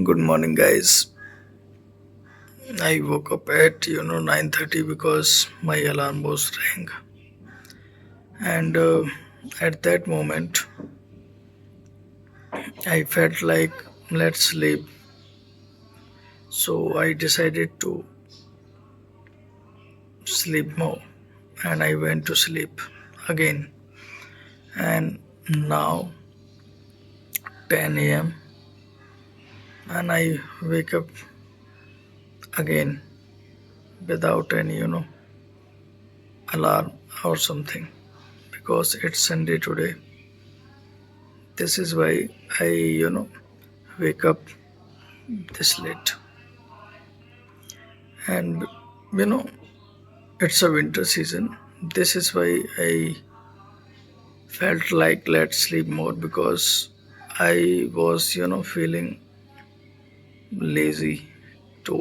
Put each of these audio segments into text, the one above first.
Good morning, guys. I woke up at 9:30 because my alarm was rang, and at that moment I felt like let's sleep. So I decided to sleep more, and I went to sleep again. And now 10 a.m. and I wake up again without any alarm or something because it's Sunday today. This is why I wake up this late. And you know it's a winter season. This is why I felt like let's sleep more because I was feeling lazy to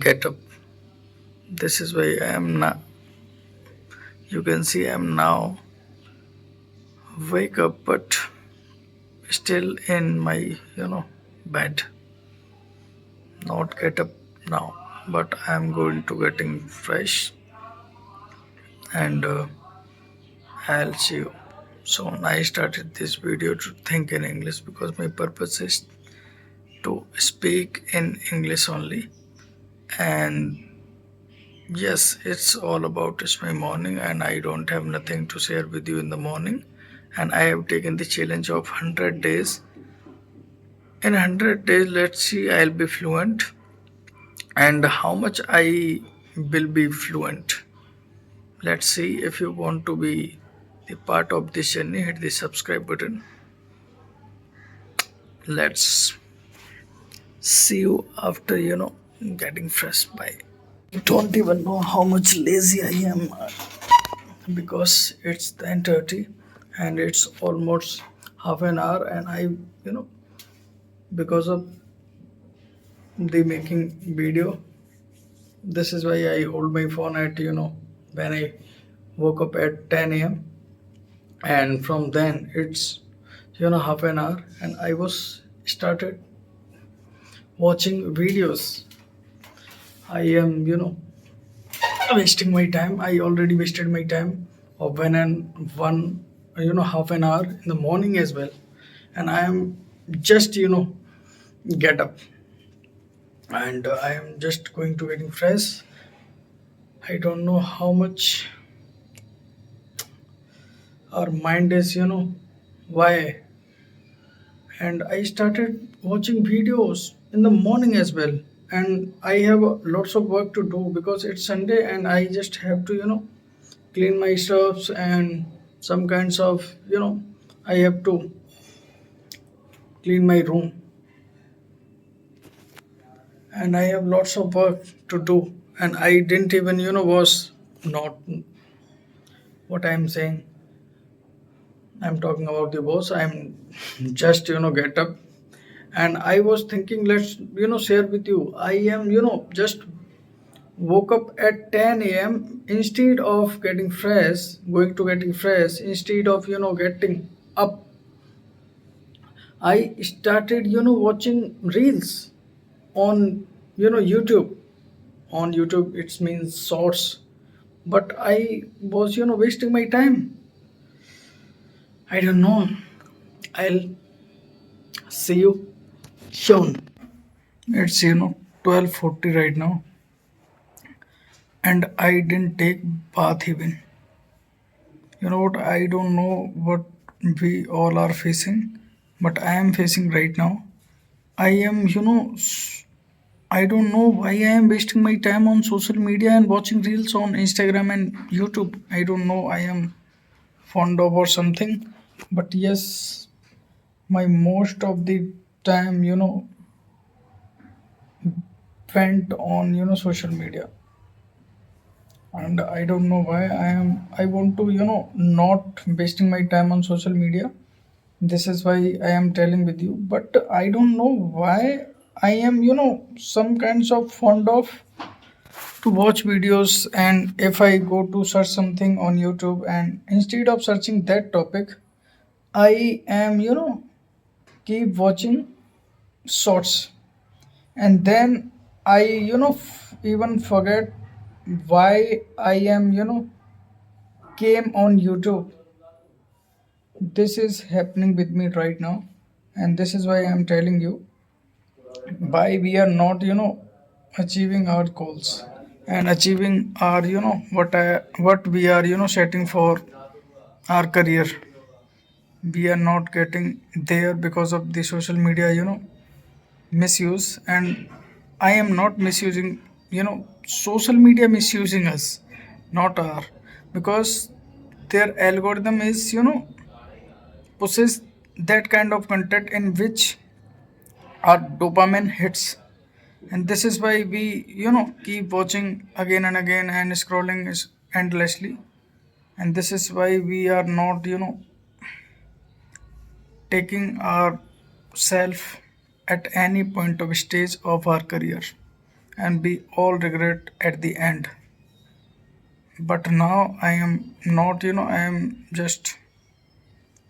get up. This is why I am now, you can see I am now wake up but still in my bed, not get up now, but I am going to getting fresh, and I'll see you. So I started this video to think in English because my purpose is to speak in English only. And yes, it's all about it's my morning, and I don't have nothing to share with you in the morning. And I have taken the challenge of 100 days. In 100 days, let's see, I'll be fluent, and how much I will be fluent. Let's see. If you want to be the part of this journey, hit the subscribe button. Let's see you after getting fresh. Bye. Don't even know how much lazy I am because it's 10:30 and it's almost half an hour, and I because of the making video, this is why I hold my phone at when I woke up at 10 a.m. and from then it's half an hour, and I was started watching videos. I am wasting my time. I already wasted my time of when and one half an hour in the morning as well, and I am just get up, and I am just going to getting fresh. I don't know how much our mind is why, and I started watching videos in the morning as well. And I have lots of work to do because it's Sunday, and I just have to clean my stuffs and some kinds of I have to clean my room, and I have lots of work to do, and I didn't even was not what I'm saying. I'm talking about the boss. I'm just get up, and I was thinking let's share with you. I am just woke up at 10 a.m. instead of getting fresh, going to getting fresh, instead of getting up, I started watching reels on YouTube. On YouTube it means shorts, but I was wasting my time. I don't know. I'll see you soon. It's 12:40 right now, and I didn't take bath even. You know what? I don't know what we all are facing, but I am facing right now. I am, I don't know why I am wasting my time on social media and watching reels on Instagram and YouTube. I don't know. I am fond of or something, but yes, my most of the time, went on, social media, and I don't know why I want to not wasting my time on social media. This is why I am telling with you, but I don't know why I am some kinds of fond of to watch videos, and if I go to search something on YouTube, and instead of searching that topic, I am keep watching shorts. And then I even forget why I am came on YouTube. This is happening with me right now, and this is why I'm telling you why we are not achieving our goals and achieving our what we are setting for our career. We are not getting there because of the social media misuse. And I am not misusing social media misusing us, not our, because their algorithm is pushes that kind of content in which our dopamine hits. And this is why we keep watching again and again and scrolling is endlessly. And this is why we are not taking our self at any point of stage of our career, and we all regret at the end. But now I am not I am just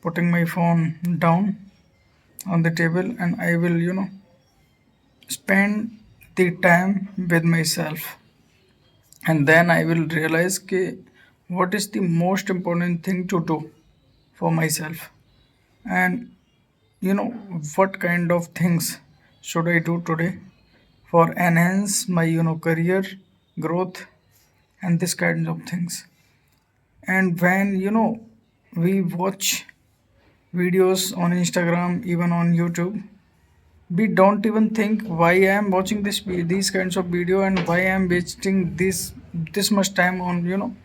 putting my phone down on the table, and I will spend the time with myself. And then I will realize what is the most important thing to do for myself, and what kind of things should I do today for enhance my career growth and this kind of things. And when we watch videos on Instagram, even on YouTube, we don't even think why I am watching these kinds of video, and why I am wasting this much time on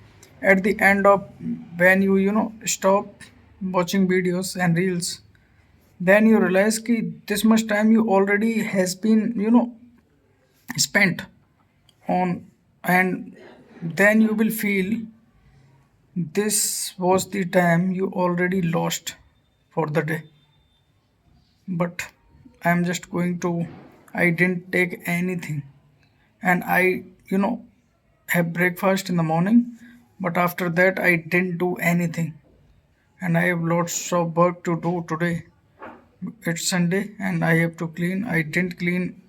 at the end of when you stop watching videos and reels. Then you realize कि this much time you already has been spent on. And then you will feel this was the time you already lost for the day. But I'm just going to, I didn't take anything. And I have breakfast in the morning, but after that I didn't do anything. And I have lots of work to do today. It's Sunday and I have to clean. I didn't clean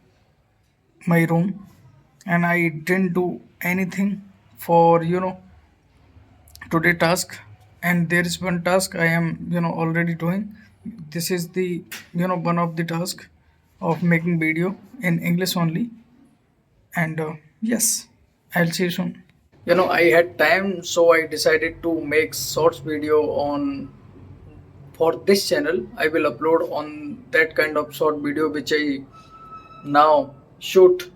my room, and I didn't do anything for today task. And there is one task I am already doing. This is the one of the task of making video in English only. And yes, I'll see you soon. I had time, so I decided to make shorts video on for this channel. I will upload on that kind of short video which I now shoot.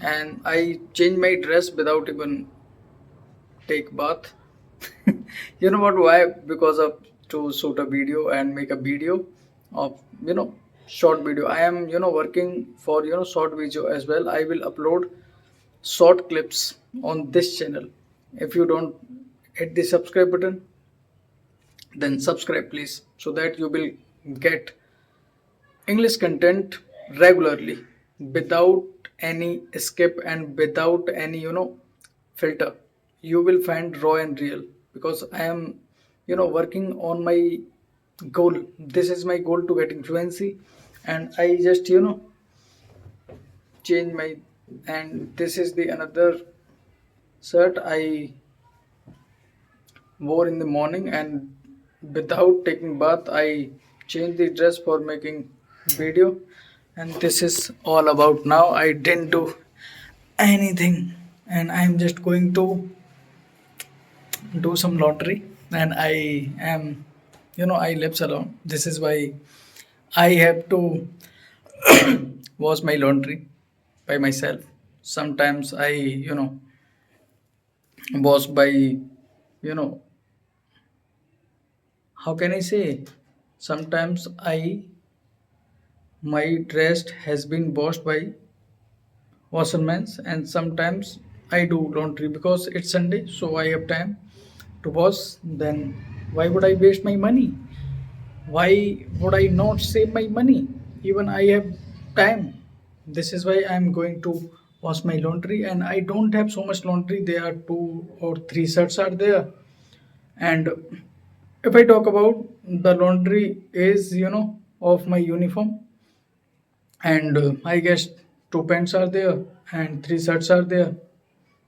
And I change my dress without even take bath. You know what? Why? Because of to shoot a video and make a video of short video. I am working for short video as well. I will upload short clips on this channel. If you don't hit the subscribe button, then subscribe please, so that you will get English content regularly, without any skip and without any filter. You will find raw and real, because I am working on my goal. This is my goal to getting fluency. And I just change my, and this is the another shirt I wore in the morning, and without taking bath I changed the dress for making video. And this is all about now. I didn't do anything, and I'm just going to do some laundry. And I am I live alone. This is why I have to wash my laundry by myself. Sometimes I wash by how can I say, sometimes I my dress has been washed by washerman's. And sometimes I do laundry because it's Sunday, so I have time to wash. Then why would I waste my money? Why would I not save my money? Even I have time. This is why I'm going to wash my laundry. And I don't have so much laundry. There are two or three shirts are there. And if I talk about the laundry is of my uniform, and I guess two pants are there and three shirts are there.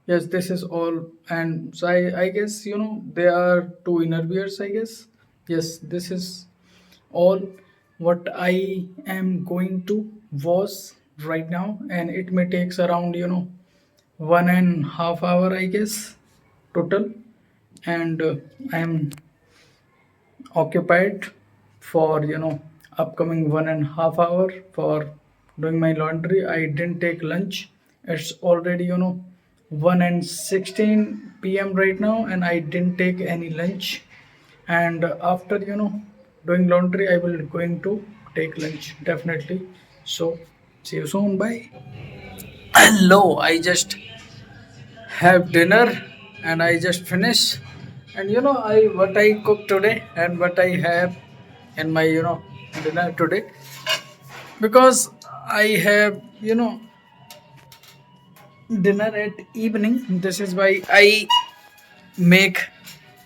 Yes, this is all. And so I guess, there are two inner wears, I guess. Yes, this is all what I am going to wash right now. And it may takes around, 1.5 hour, I guess, total. And I am occupied for upcoming 1.5 hour for doing my laundry. I didn't take lunch. It's already 1 and 16 p.m. right now, and I didn't take any lunch. And after doing laundry, I will going to take lunch definitely. So see you soon. Bye. Hello. I just have dinner and I just finished. And I what I cooked today and what I have in my dinner today, because I have dinner at evening. This is why I make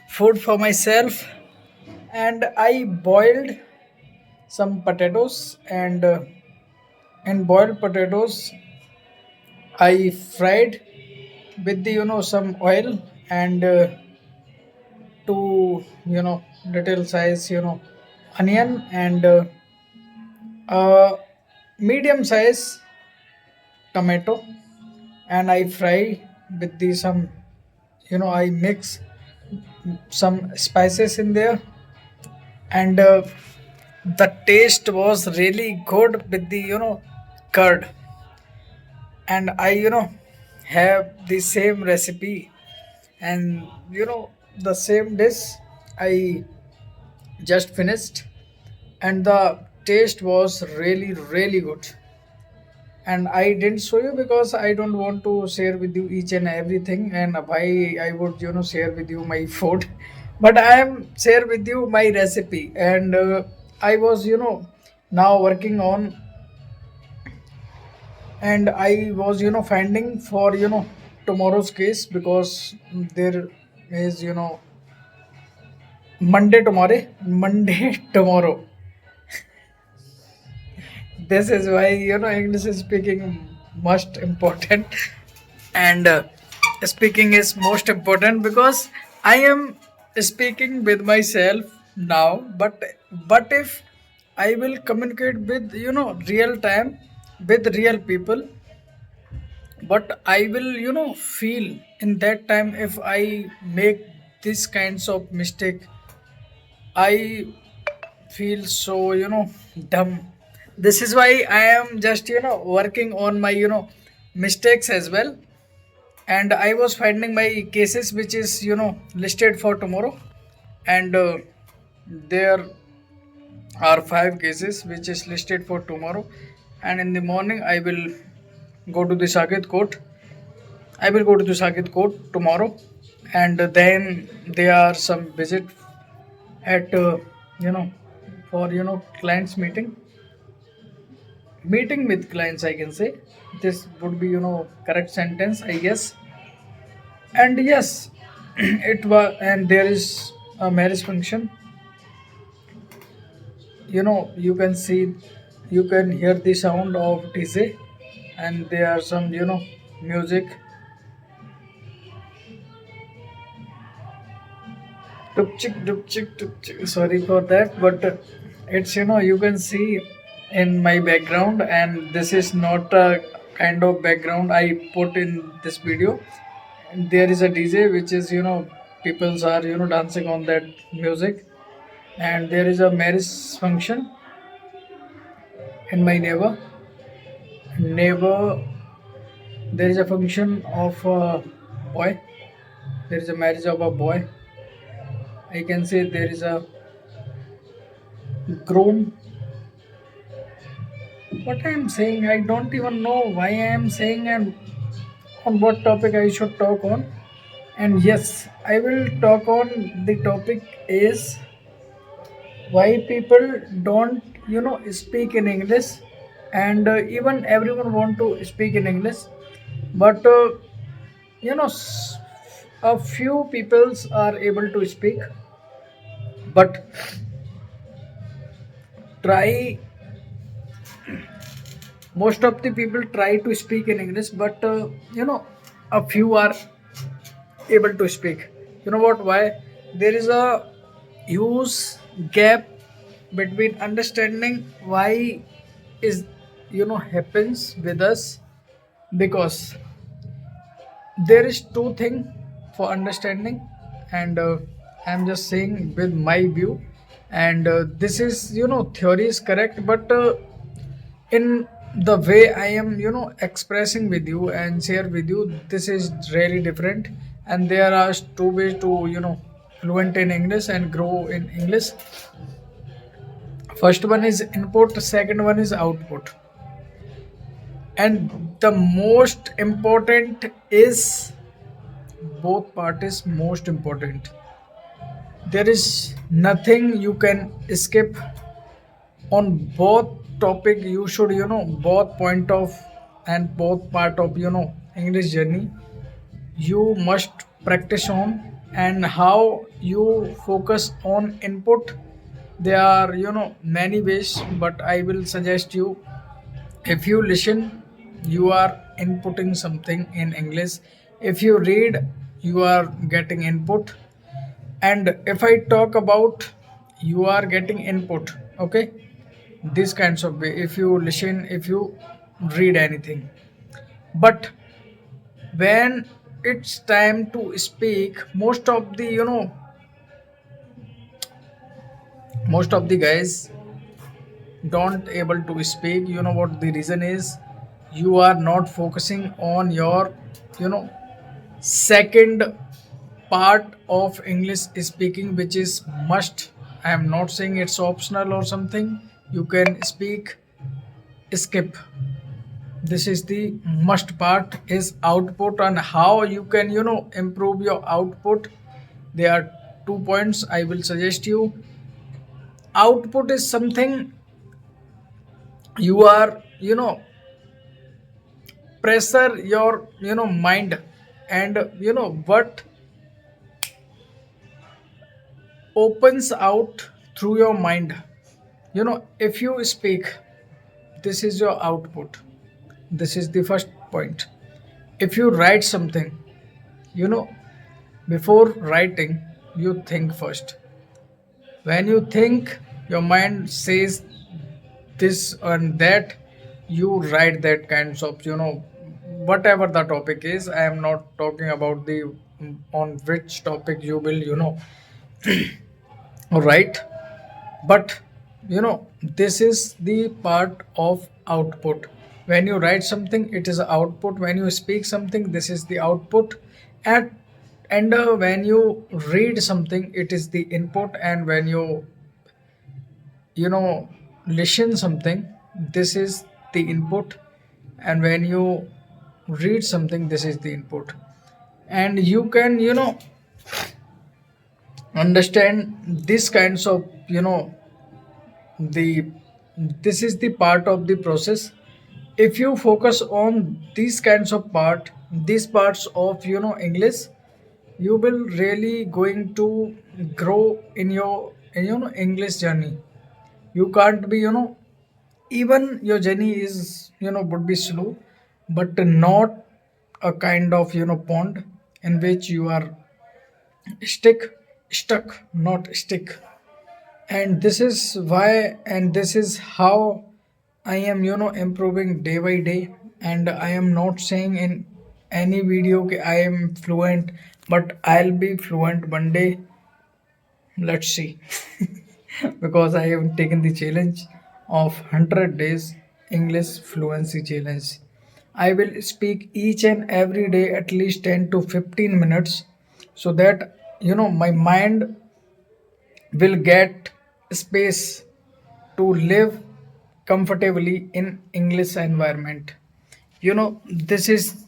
food for myself, and I boiled some potatoes, and in boiled potatoes I fried with the some oil, and two little size onion, and medium size tomato, and I fry with the some I mix some spices in there, and the taste was really good with the curd. And I have the same recipe, and the same dish I just finished, and the taste was really really good. And I didn't show you because I don't want to share with you each and everything, and why I would share with you my food. But I am share with you my recipe, and I was now working on, and I was finding for tomorrow's case, because there is Monday tomorrow. This is why English is speaking most important, and speaking is most important, because I am speaking with myself now. But if I will communicate with real time with real people, but I will feel in that time, if I make this kinds of mistake, I feel so dumb. This is why I am just working on my mistakes as well. And I was finding my cases which is listed for tomorrow, and there are five cases which is listed for tomorrow. And in the morning I will go to the Saket court. I will go to the Saket court tomorrow, and then there are some visit at you know for clients meeting with clients, I can say. This would be correct sentence, I guess. And yes, it was, and there is a marriage function. You can see, you can hear the sound of DJ, and there are some music. Tuk chik tuk chik. Sorry for that, but it's you can see in my background, and this is not a kind of background I put in this video. And there is a DJ which is peoples are dancing on that music, and there is a marriage function in my neighbor. There is a function of a boy. There is a marriage of a boy. I can say there is a groom. What I am saying, I don't even know why I am saying, and on what topic I should talk on. And yes, I will talk on the topic is why people don't speak in English, and even everyone want to speak in English, but you know s- a few peoples are able to speak. But try Most of the people try to speak in English, but a few are able to speak. You know what? Why? There is a huge gap between understanding why is happens with us, because there is two thing for understanding, and I'm just saying with my view, and this is theory is correct, but in the way I am expressing with you and share with you, this is really different. And there are two ways to fluent in English and grow in English. First one is input, second one is output, and the most important is both part is most important. There is nothing you can skip on both topic. You should both point of and both part of English journey you must practice on. And how you focus on input, there are many ways, but I will suggest you, if you listen, you are inputting something in English. If you read, you are getting input. And if I talk about, you are getting input, okay, this kinds of way, if you listen, if you read anything. But when it's time to speak, most of the guys don't able to speak. You know what the reason is? You are not focusing on your you know second part of English speaking, which is must. I am not saying it's optional or something. You can speak, skip. This is the must part is output, and how you can improve your output. There are 2 points I will suggest you. Output is something you are pressure your mind, and what opens out through your mind. If you speak, this is your output. This is the first point. If you write something, you know before writing, you think first. When you think, your mind says this and that, you write that kinds of whatever the topic is. I am not talking about the on which topic you will write. But this is the part of output. When you write something, it is output. When you speak something, this is the output. And and when you read something, it is the input. And when you listen something, this is the input. And when you read something, this is the input. And you can understand these kinds of the this is the part of the process. If you focus on these kinds of these parts of English, you will really going to grow in your English journey. You can't be even your journey is would be slow, but not a kind of pond in which you are stick stuck, not stick. And this is why, and this is how I am improving day by day. And I am not saying in any video that I am fluent, but I'll be fluent one day. Let's see. Because I have taken the challenge of 100 days English fluency challenge. I will speak each and every day at least 10 to 15 minutes, so that my mind will get space to live comfortably in English environment. This is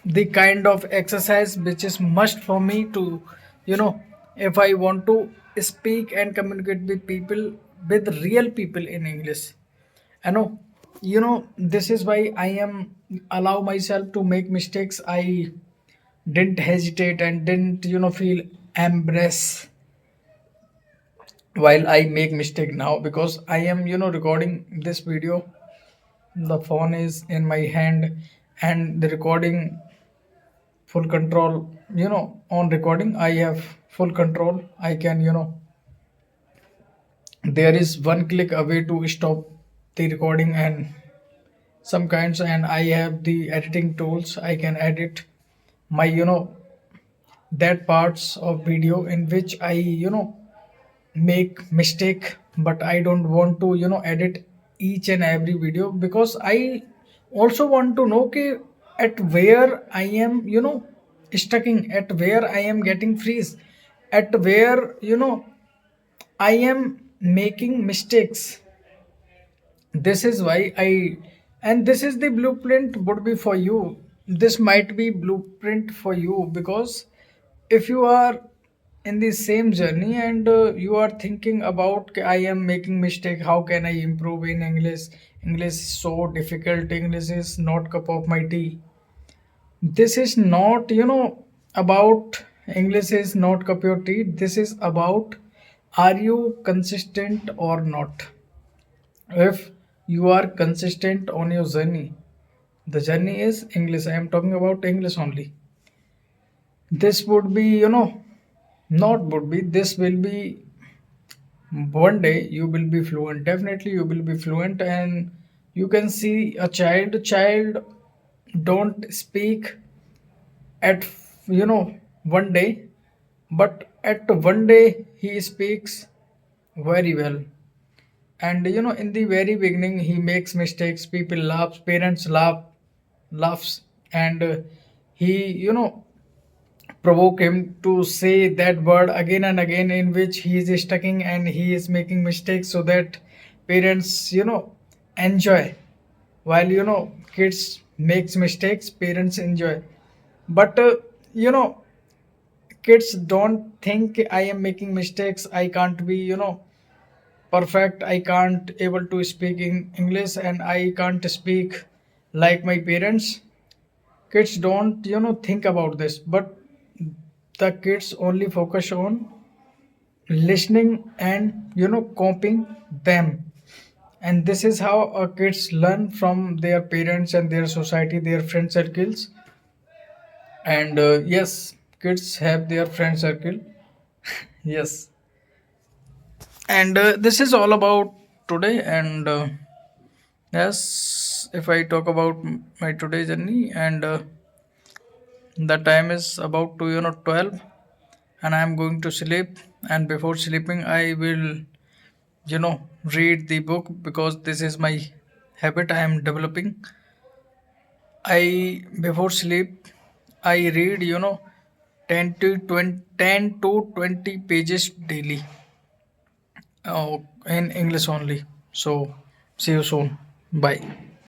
the kind of exercise which is must for me to, if I want to speak and communicate with people, with real people in English. I know, this is why I am allow myself to make mistakes. I didn't hesitate and didn't, feel embarrassed while I make mistake now, because I am recording this video The phone is in my hand, and the recording full control. On recording, I have full control. I can, there is one click away to stop the recording and some kinds, and I have the editing tools. I can edit my, that parts of video in which I, make mistake, but I don't want to edit each and every video, because I also want to know okay, at where I am stucking, at where I am getting freeze, at where I am making mistakes. This is why I, and this is the blueprint would be for you. This might be blueprint for you, because if you are in the same journey and you are thinking about "Okay, I am making mistake, how can I improve in English, English is so difficult, English is not cup of my tea." This is not about English is not cup of tea. This is about, are you consistent or not? If you are consistent on your journey, the journey is English, I am talking about English only. This would be not would be, this will be, one day you will be fluent, definitely you will be fluent. And you can see a child don't speak at one day, but at one day he speaks very well. And in the very beginning he makes mistakes, people laugh, parents laughs, and he provoke him to say that word again and again, in which he is stucking and he is making mistakes, so that parents enjoy. While kids makes mistakes, parents enjoy. But you know kids don't think I am making mistakes, I can't be perfect, I can't able to speak in English, and I can't speak like my parents. Kids don't think about this, but the kids only focus on listening and copying them. And this is how kids learn from their parents and their society, their friend circles. And yes, kids have their friend circle. Yes. And this is all about today. And yes, if I talk about my today journey, and the time is about to 12, and I am going to sleep. And before sleeping, I will read the book, because this is my habit I am developing. I before sleep I read 10 to 20 pages daily, in English only. So see you soon. Bye.